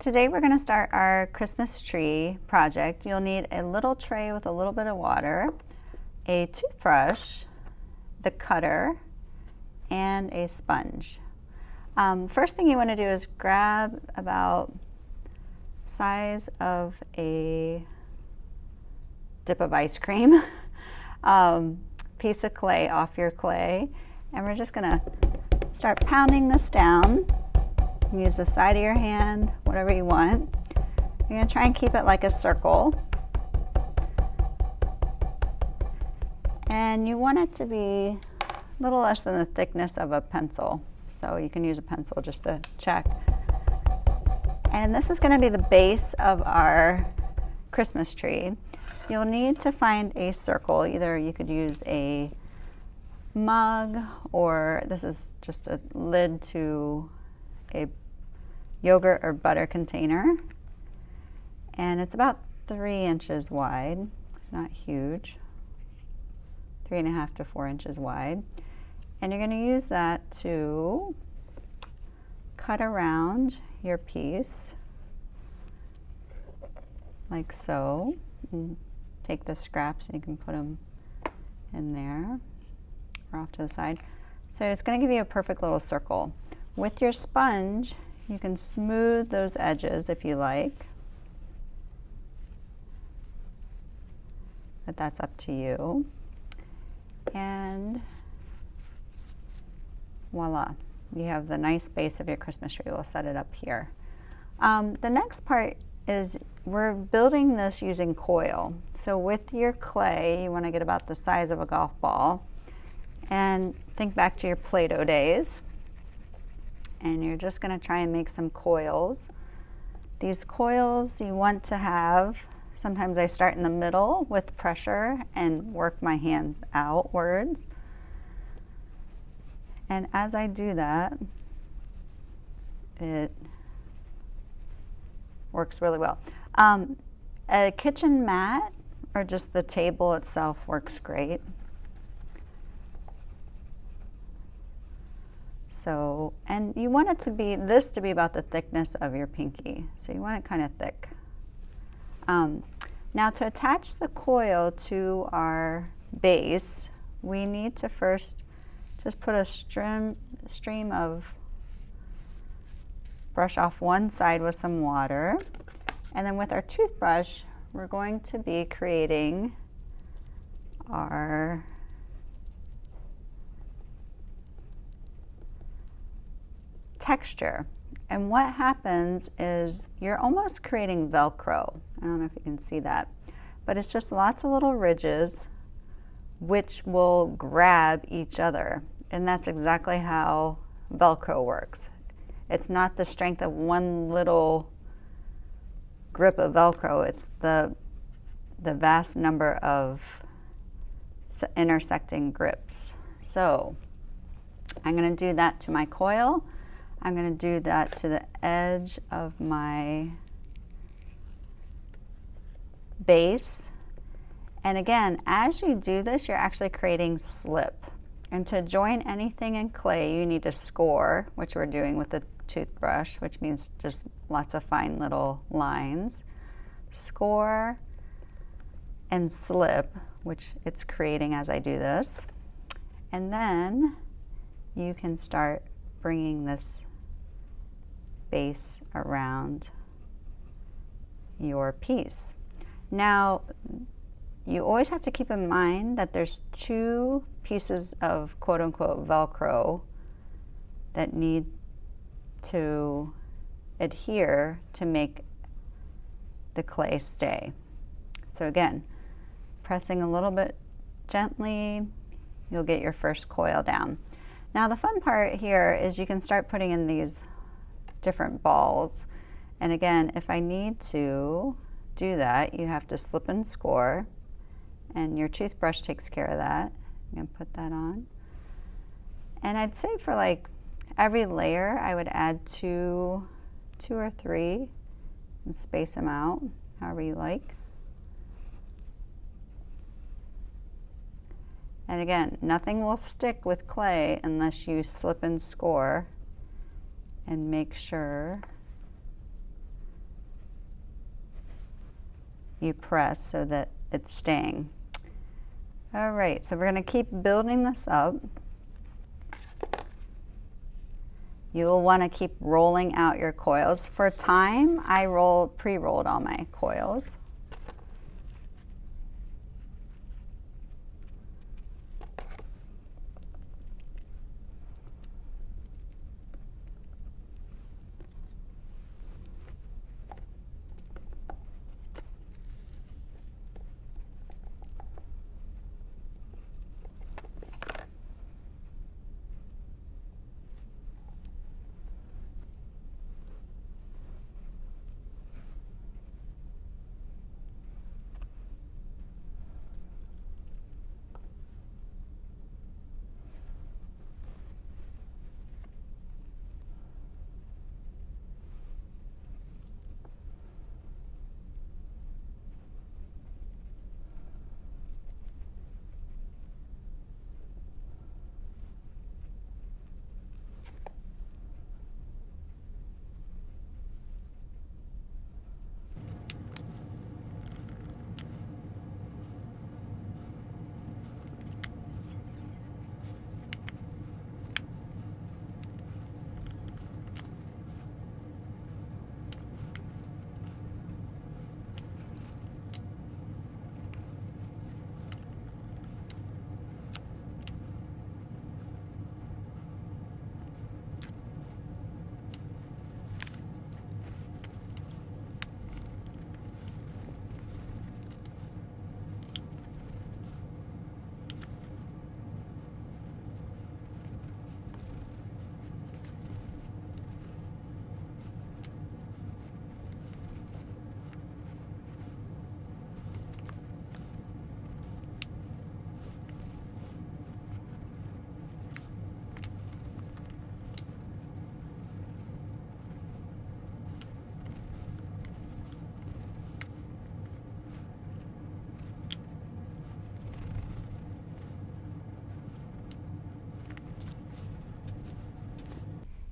today we're going to start our Christmas tree project. You'll need a little tray with a little bit of water, a toothbrush, the cutter, and a sponge. First thing you want to do is grab about size of a dip of ice cream, piece of clay off your clay, and we're just going to start pounding this down. Use the side of your hand, whatever you want. You're going to try and keep it like a circle. And you want it to be a little less than the thickness of a pencil. So you can use a pencil just to check. And this is going to be the base of our Christmas tree. You'll need to find a circle. Either you could use a mug, or this is just a lid to a yogurt or butter container, and it's about 3 inches wide. It's not huge, 3.5 to 4 inches wide, and you're going to use that to cut around your piece like so, and take the scraps and you can put them in there or off to the side. So it's going to give you a perfect little circle. With your sponge, you can smooth those edges if you like, but that's up to you. And voila, you have the nice base of your Christmas tree. We'll set it up here. The next part is we're building this using coil. So with your clay, you want to get about the size of a golf ball, and think back to your Play-Doh days. And you're just going to try and make some coils. These coils you want to have, sometimes I start in the middle with pressure and work my hands outwards. And as I do that, it works really well. A kitchen mat or just the table itself works great. So, and you want it to be, this to be about the thickness of your pinky. So you want it kind of thick. Now to attach the coil to our base, we need to first just put a stream of brush off one side with some water. And then with our toothbrush, we're going to be creating our texture. And what happens is you're almost creating Velcro. I don't know if you can see that, but it's just lots of little ridges which will grab each other. And that's exactly how Velcro works. It's not the strength of one little grip of Velcro, it's the vast number of intersecting grips. So I'm going to do that to my coil. I'm going to do that to the edge of my base. And again, as you do this, you're actually creating slip. And to join anything in clay, you need to score, which we're doing with the toothbrush, which means just lots of fine little lines. Score and slip, which it's creating as I do this. And then you can start bringing this base around your piece. Now, you always have to keep in mind that there's 2 pieces of quote-unquote Velcro that need to adhere to make the clay stay. So again, pressing a little bit gently, you'll get your first coil down. Now the fun part here is you can start putting in these different balls. And again, if I need to do that, you have to slip and score, and your toothbrush takes care of that. I'm going to put that on. And I'd say for like every layer, I would add two or 3 and space them out however you like. And again, nothing will stick with clay unless you slip and score and make sure you press so that it's staying. All right, so we're going to keep building this up. You'll want to keep rolling out your coils. For time, I pre-rolled all my coils.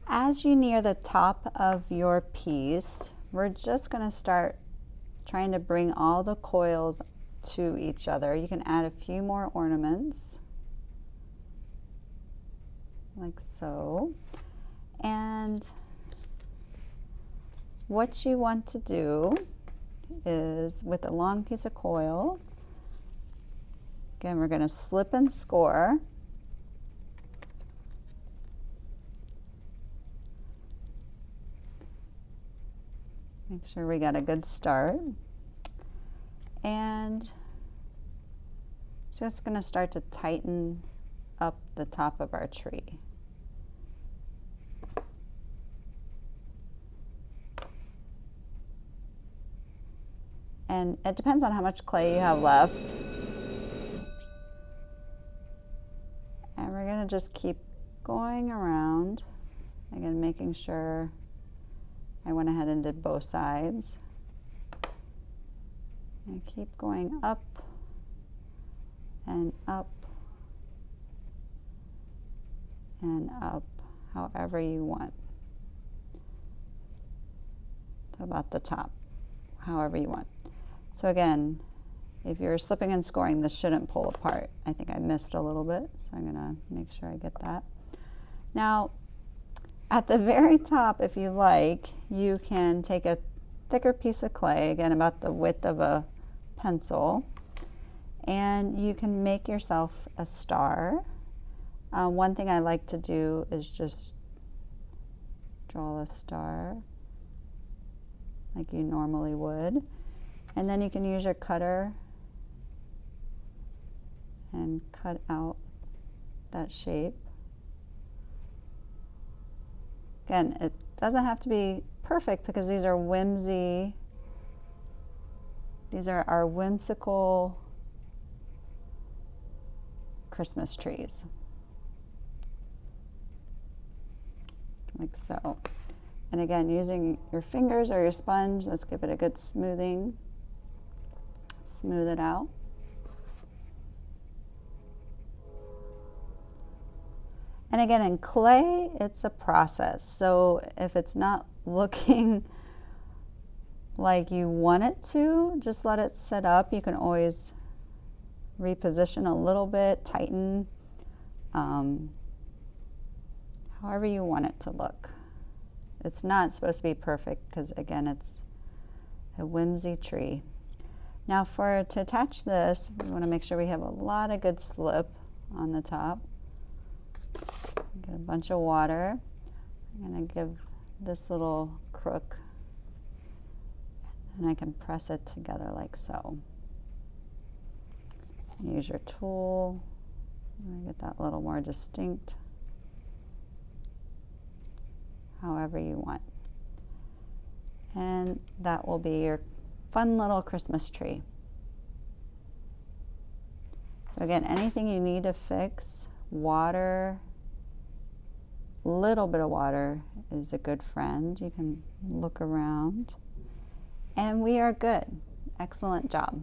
As you near the top of your piece, we're just going to start trying to bring all the coils to each other. You can add a few more ornaments, like so. And what you want to do is, with a long piece of coil, again, we're going to slip and score. Make sure we got a good start. And just going to start to tighten up the top of our tree. And it depends on how much clay you have left. And we're going to just keep going around, again, making sure I went ahead and did both sides. And keep going up and up and up, however you want. To about the top, however you want. So again, if you're slipping and scoring, this shouldn't pull apart. I think I missed a little bit, so I'm gonna make sure I get that. Now, at the very top, if you like, you can take a thicker piece of clay, again about the width of a pencil, and you can make yourself a star. One thing I like to do is just draw a star like you normally would. And then you can use your cutter and cut out that shape. Again, it doesn't have to be perfect because these are these are our whimsical Christmas trees. Like so. And again, using your fingers or your sponge, let's give it a good smoothing. Smooth it out. And again, in clay, it's a process. So if it's not looking like you want it to. Just let it sit up. You can always reposition a little bit, tighten, however you want it to look. It's not supposed to be perfect because, again, it's a whimsy tree. Now to attach this, we want to make sure we have a lot of good slip on the top. Get a bunch of water. I'm going to give this little crook, and I can press it together like so. Use your tool. Get that a little more distinct, however you want. And that will be your fun little Christmas tree. So again, anything you need to fix, water, little bit of water is a good friend. You can look around. And we are good. Excellent job.